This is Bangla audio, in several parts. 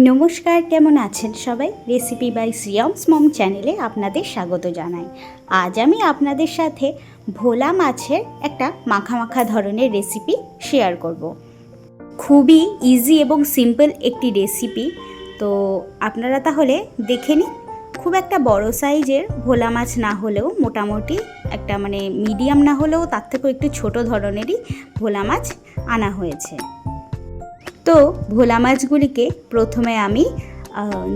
নমস্কার, কেমন আছেন সবাই? রেসিপি বাই শ্রিয়মস মম চ্যানেলে আপনাদের স্বাগত জানাই। আজ আমি আপনাদের সাথে ভোলা মাছের একটা মাখা মাখা ধরনের রেসিপি শেয়ার করব। খুবই ইজি এবং সিম্পল একটি রেসিপি, তো আপনারা তাহলে দেখে নিন। খুব একটা বড় সাইজের ভোলা মাছ না হলেও মোটামুটি একটা মিডিয়াম না হলেও তার থেকেও একটু ছোট ধরনেরই ভোলা মাছ আনা হয়েছে। তো ভোলা মাছগুলিকে প্রথমে আমি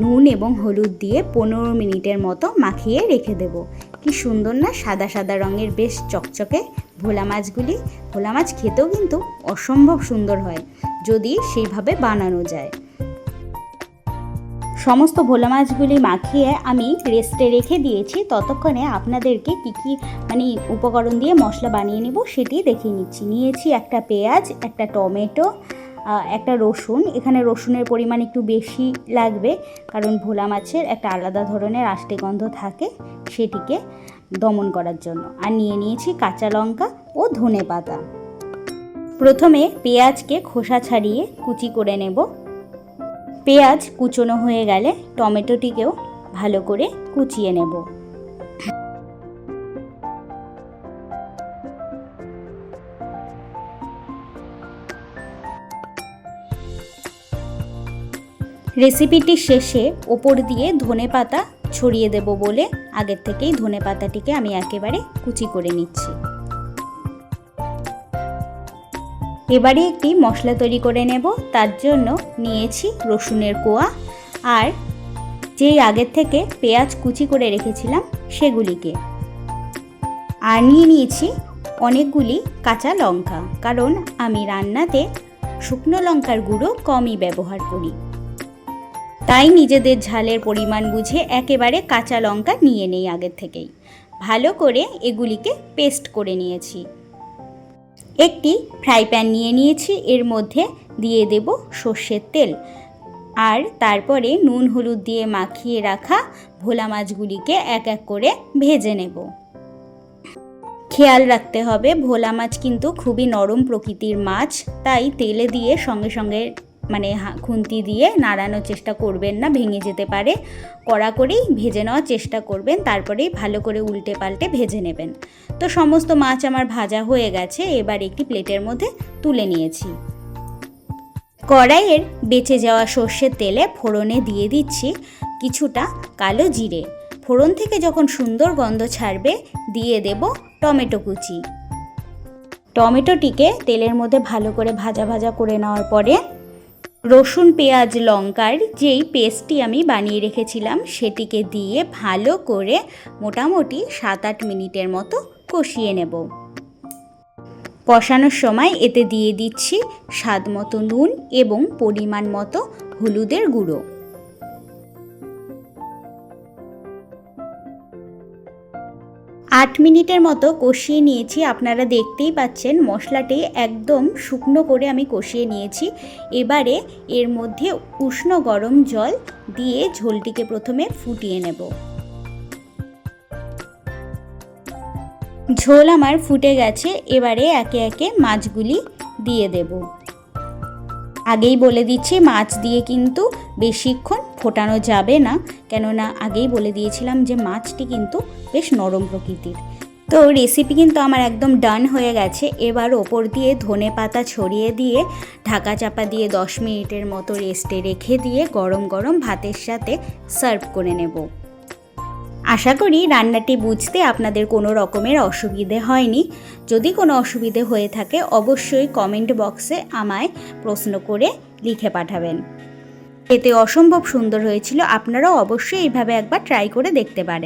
নুন এবং হলুদ দিয়ে 15 মিনিটের মতো মাখিয়ে রেখে দেব। কি সুন্দর না, সাদা সাদা রঙের, বেশ চকচকে ভোলা মাছগুলি। ভোলা মাছ খেতেও কিন্তু অসম্ভব সুন্দর হয় যদি সেইভাবে বানানো যায়। সমস্ত ভোলা মাছগুলি মাখিয়ে আমি রেস্টে রেখে দিয়েছি। ততক্ষণে আপনাদেরকে কী উপকরণ দিয়ে মশলা বানিয়ে নেব সেটি দেখিয়ে নিচ্ছি। নিয়েছি একটা পেঁয়াজ, একটা টমেটো, একটা রসুন। এখানে রসুনের পরিমাণ একটু বেশি লাগবে, কারণ ভোলা মাছের একটা আলাদা ধরনের আষ্টে গন্ধ থাকে, সেটিকে দমন করার জন্য। আর নিয়েছি কাঁচা লঙ্কা ও ধনেপাতা। প্রথমে পেঁয়াজকে খোসা ছাড়িয়ে কুচি করে নেব। পেঁয়াজ কুচনো হয়ে গেলে টমেটোটিকেও ভালো করে কুচিয়ে নেব। রেসিপিটির শেষে ওপর দিয়ে ধনেপাতা ছড়িয়ে দেব বলে আগের থেকেই ধনেপাতাটিকে আমি একেবারে কুচি করে নিচ্ছি। এবারে একটি মশলা তৈরি করে নেব। তার জন্য নিয়েছি রসুনের কোয়া আর যেই আগের থেকে পেঁয়াজ কুচি করে রেখেছিলাম সেগুলিকে, আর নিয়েছি অনেকগুলি কাঁচা লঙ্কা, কারণ আমি রান্নাতে শুকনো লঙ্কার গুঁড়ো কমই ব্যবহার করি, তাই নিজেদের ঝালের পরিমাণ বুঝে একেবারে কাঁচা লঙ্কা নিয়ে নেই আগের থেকেই। ভালো করে এগুলিকে পেস্ট করে নিয়েছি। একটি ফ্রাই প্যান নিয়েছি, এর মধ্যে দিয়ে দেব সর্ষের তেল, আর তারপরে নুন হলুদ দিয়ে মাখিয়ে রাখা ভোলা মাছগুলিকে এক এক করে ভেজে নেব। খেয়াল রাখতে হবে, ভোলা মাছ কিন্তু খুবই নরম প্রকৃতির মাছ, তাই তেলে দিয়ে সঙ্গে সঙ্গে খুন্তি দিয়ে নাড়ানোর চেষ্টা করবেন না, ভেঙে যেতে পারে। কড়া করেই ভেজে নেওয়ার চেষ্টা করবেন, তারপরেই ভালো করে উল্টে পাল্টে ভেজে নেবেন। তো সমস্ত মাছ আমার ভাজা হয়ে গেছে। এবার একটি প্লেটের মধ্যে তুলে নিয়েছি। কড়াইয়ের বেঁচে যাওয়া সর্ষের তেলে ফোড়নে দিয়ে দিচ্ছি কিছুটা কালো জিরে। ফোড়ন থেকে যখন সুন্দর গন্ধ ছাড়বে দিয়ে দেব টমেটো কুচি। টমেটোটিকে তেলের মধ্যে ভালো করে ভাজা ভাজা করে নেওয়ার পরে রসুন পেঁয়াজ লঙ্কার যেই পেস্টটি আমি বানিয়ে রেখেছিলাম সেটিকে দিয়ে ভালো করে মোটামুটি 7-8 মিনিটের মতো কষিয়ে নেব। কষানোর সময় এতে দিয়ে দিচ্ছি স্বাদ মতো নুন এবং পরিমাণ মতো হলুদের গুঁড়ো। আট মিনিটের মতো কষিয়ে নিয়েছি। আপনারা দেখতেই পাচ্ছেন মশলাটি একদম শুকনো করে আমি কষিয়ে নিয়েছি। এবারে এর মধ্যে উষ্ণ গরম জল দিয়ে ঝোলটিকে প্রথমে ফুটিয়ে নেব। ঝোল আমার ফুটে গেছে। এবারে একে একে মাছগুলি দিয়ে দেব। আগেই বলে দিচ্ছি, মাছ দিয়ে কিন্তু বেশিক্ষণ ফোটানো যাবে না, কেননা আগেই বলে দিয়েছিলাম যে মাছটি কিন্তু বেশ নরম প্রকৃতির। তো রেসিপি কিন্তু আমার একদম ডান হয়ে গেছে। এবার ওপর দিয়ে ধনেপাতা ছড়িয়ে দিয়ে ঢাকা চাপা দিয়ে 10 মিনিটের মতো রেস্টে রেখে দিয়ে গরম গরম ভাতের সাথে সার্ভ করে নেব। আশা করি রান্নাটি বুঝতে আপনাদের কোনো রকমের অসুবিধে হয়নি। যদি কোনো অসুবিধে হয়ে থাকে অবশ্যই কমেন্ট বক্সে আমায় প্রশ্ন করে লিখে পাঠাবেন। এতে অসম্ভব সুন্দর হয়েছিল। আপনারাও অবশ্যই এইভাবে একবার ট্রাই করে দেখতে পারেন।